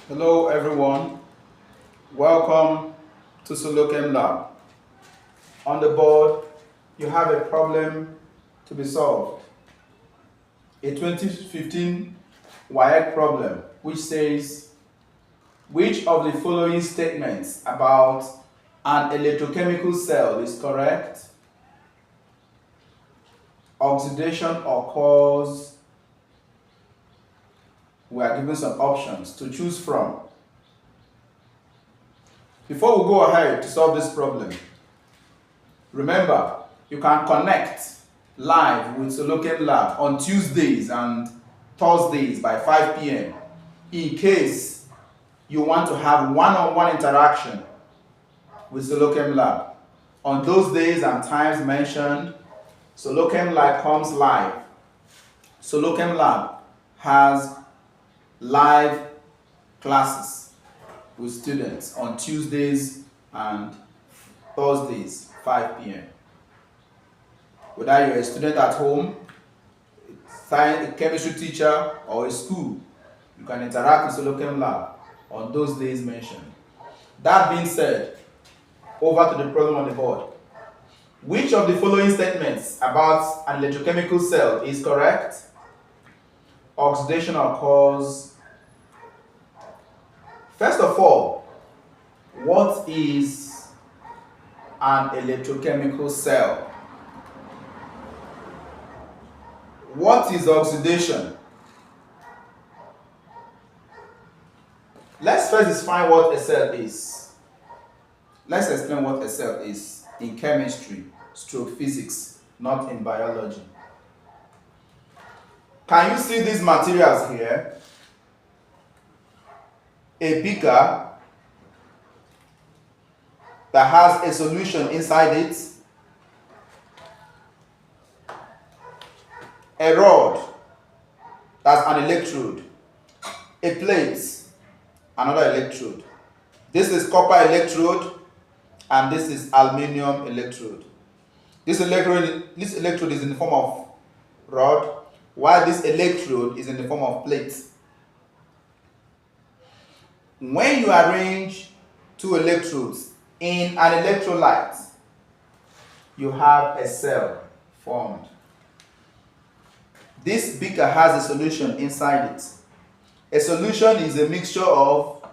Hello everyone, welcome to Solochem Lab. On the board, you have a problem to be solved. A 2015 WIEC problem which says, which of the following statements about an electrochemical cell is correct? Oxidation occurs. We are given some options to choose from. Before we go ahead to solve this problem, remember, you can connect live with Solochem Lab on Tuesdays and Thursdays by 5 p.m. in case you want to have one-on-one interaction with Solochem Lab. On those days and times mentioned, Solochem Lab comes live. Solochem Lab has live classes with students on Tuesdays and Thursdays, 5 p.m. Whether you're a student at home, a chemistry teacher, or a school, you can interact with Solochem Lab on those days mentioned. That being said, over to the problem on the board. Which of the following statements about an electrochemical cell is correct? Oxidation occurs. First of all, what is an electrochemical cell? What is oxidation? Let's first define what a cell is. Let's explain what a cell is in chemistry, stroke physics, not in biology. Can you see these materials here? A beaker that has a solution inside it, a rod, that's an electrode, a plate, another electrode. This is copper electrode and this is aluminum electrode. This electrode is in the form of rod, while this electrode is in the form of plate. When you arrange two electrodes in an electrolyte, you have a cell formed. This beaker has a solution inside it. A solution is a mixture of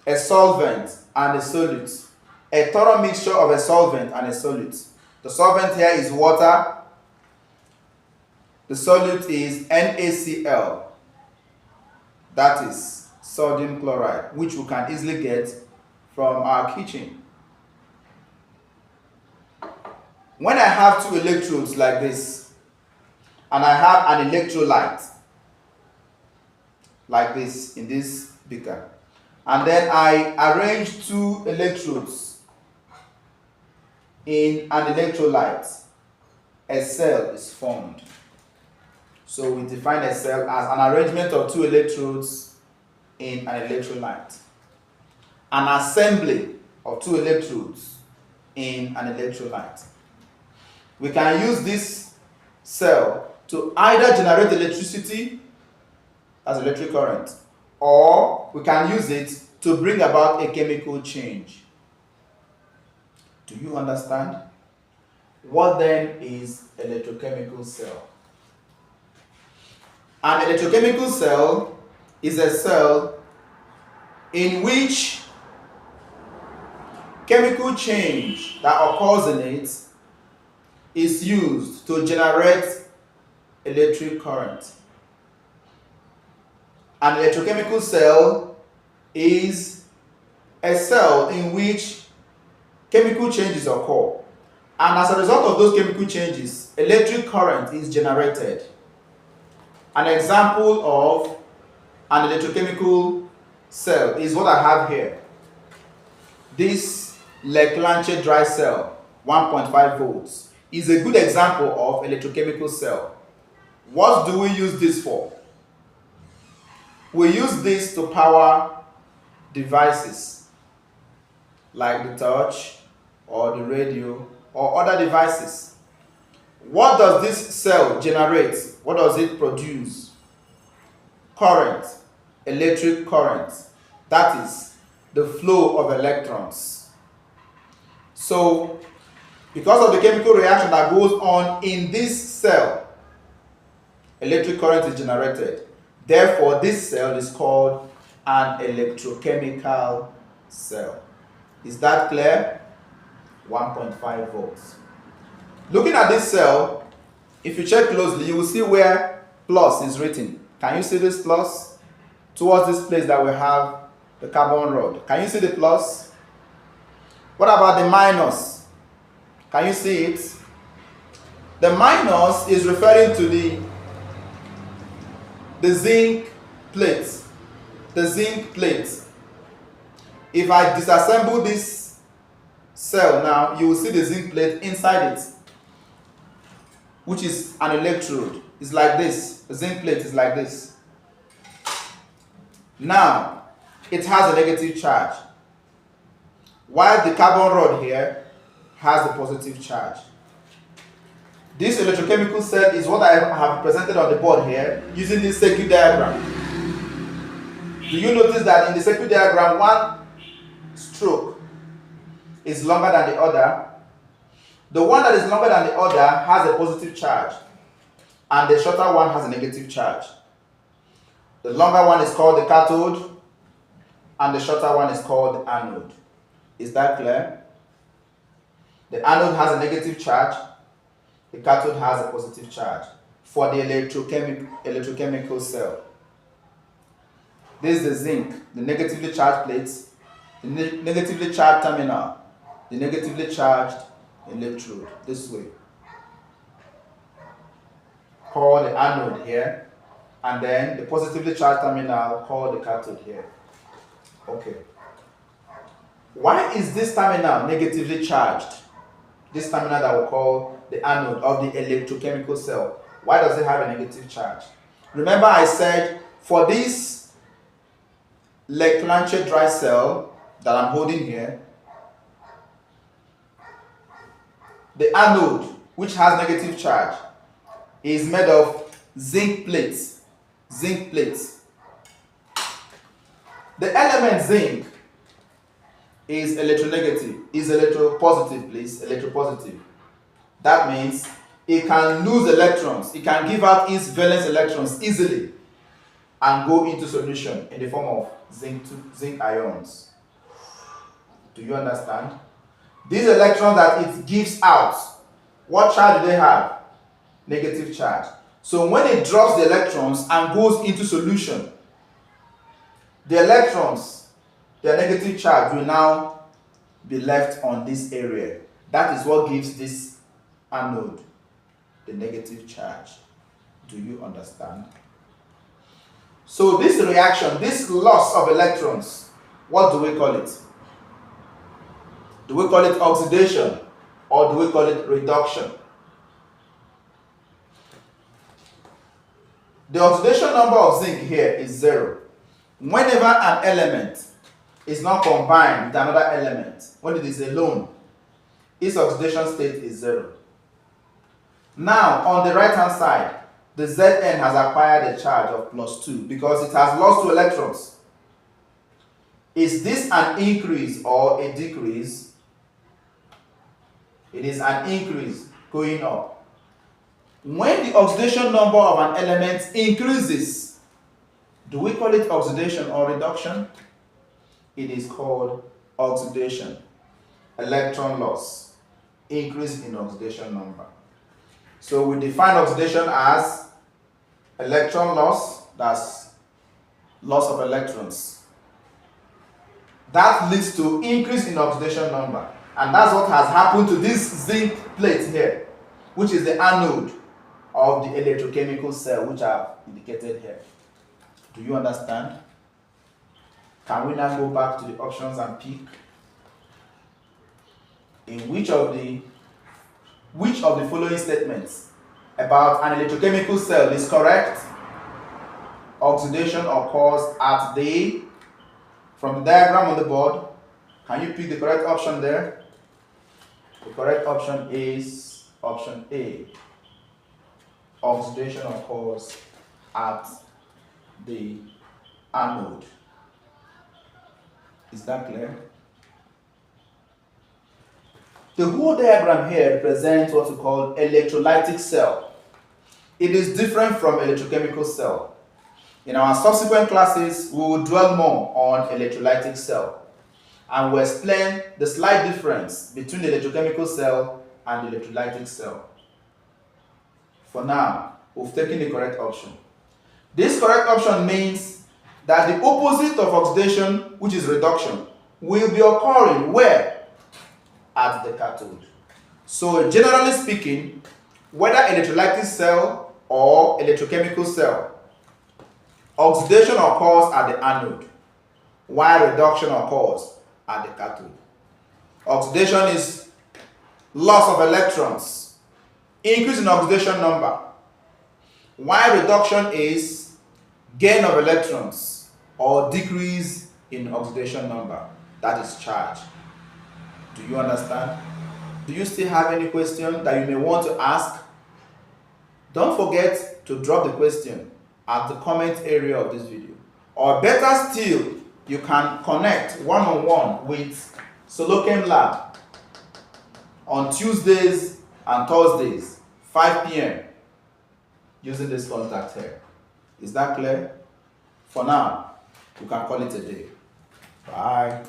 a solvent and a solute. A thorough mixture of a solvent and a solute. The solvent here is water. The solute is NaCl. That is sodium chloride, which we can easily get from our kitchen. When I have two electrodes like this, and I have an electrolyte like this in this beaker, and then I arrange two electrodes in an electrolyte, a cell is formed. So we define a cell as an arrangement of two electrodes in an electrolyte. An assembly of two electrodes in an electrolyte. We can use this cell to either generate electricity as electric current, or we can use it to bring about a chemical change. Do you understand? What then is electrochemical cell? An electrochemical cell is a cell in which chemical change that occurs in it is used to generate electric current. An electrochemical cell is a cell in which chemical changes occur, and as a result of those chemical changes, electric current is generated. An example of an electrochemical cell is what I have here. This Leclanche dry cell, 1.5 volts, is a good example of electrochemical cell. What do we use this for? We use this to power devices like the touch or the radio or other devices. What does this cell generate? What does it produce? Current. electric current. That is the flow of electrons. So, because of the chemical reaction that goes on in this cell, electric current is generated. Therefore, this cell is called an electrochemical cell. Is that clear? 1.5 volts. Looking at this cell, if you check closely, you will see where plus is written. Can you see this plus? Towards this place that we have the carbon rod. Can you see the plus? What about the minus? Can you see it? The minus is referring to the zinc plate. The zinc plate. If I disassemble this cell now, you will see the zinc plate inside it, which is an electrode. It's like this. The zinc plate is like this. Now, it has a negative charge, while the carbon rod here has a positive charge. This electrochemical cell is what I have presented on the board here using this circuit diagram. Do you notice that in the circuit diagram, one stroke is longer than the other? The one that is longer than the other has a positive charge, and the shorter one has a negative charge. The longer one is called the cathode, and the shorter one is called the anode. Is that clear? The anode has a negative charge, the cathode has a positive charge for the electrochemical cell. This is the zinc, the negatively charged plates, the negatively charged terminal, the negatively charged electrode, this way, called the anode here, and then the positively charged terminal called the cathode here. Okay. Why is this terminal negatively charged? This terminal that we call the anode of the electrochemical cell. Why does it have a negative charge? Remember I said for this Leclanche dry cell that I'm holding here, the anode, which has negative charge, is made of zinc plates. Zinc plates. The element zinc is electronegative, is electropositive, please, electropositive. That means it can lose electrons, it can give out its valence electrons easily and go into solution in the form of zinc ions. Do you understand? These electrons that it gives out, what charge do they have? Negative charge. So when it drops the electrons and goes into solution, the electrons, their negative charge will now be left on this area. That is what gives this anode the negative charge. Do you understand? So this reaction, this loss of electrons, what do we call it? Do we call it oxidation or do we call it reduction? The oxidation number of zinc here is 0. Whenever an element is not combined with another element, when it is alone, its oxidation state is 0. Now, on the right hand side, the Zn has acquired a charge of +2 because it has lost 2 electrons. Is this an increase or a decrease? It is an increase going up. When the oxidation number of an element increases, do we call it oxidation or reduction? It is called oxidation. Electron loss, increase in oxidation number. So we define oxidation as electron loss, that's loss of electrons. That leads to increase in oxidation number. And that's what has happened to this zinc plate here, which is the anode of the electrochemical cell, which I have indicated here. Do you understand? Can we now go back to the options and pick? In which of the following statements about an electrochemical cell is correct? Oxidation occurs at the, from the diagram on the board, can you pick the correct option there? The correct option is option A. Oxidation occurs at the anode. Is that clear? The whole diagram here represents what we call electrolytic cell. It is different from electrochemical cell. In our subsequent classes, we will dwell more on electrolytic cell and we'll explain the slight difference between the electrochemical cell and the electrolytic cell. For now, we've taken the correct option. This correct option means that the opposite of oxidation, which is reduction, will be occurring where? At the cathode. So generally speaking, whether electrolytic cell or electrochemical cell, oxidation occurs at the anode, while reduction occurs at the cathode. Oxidation is loss of electrons, increase in oxidation number, while reduction is gain of electrons or decrease in oxidation number, that is charge. Do you understand? Do you still have any question that you may want to ask? Don't forget to drop the question at the comment area of this video. Or better still, you can connect one-on-one with Solochem Lab on Tuesdays and Thursdays, 5 p.m. using this contact here. Is that clear? For now, you can call it a day. Bye.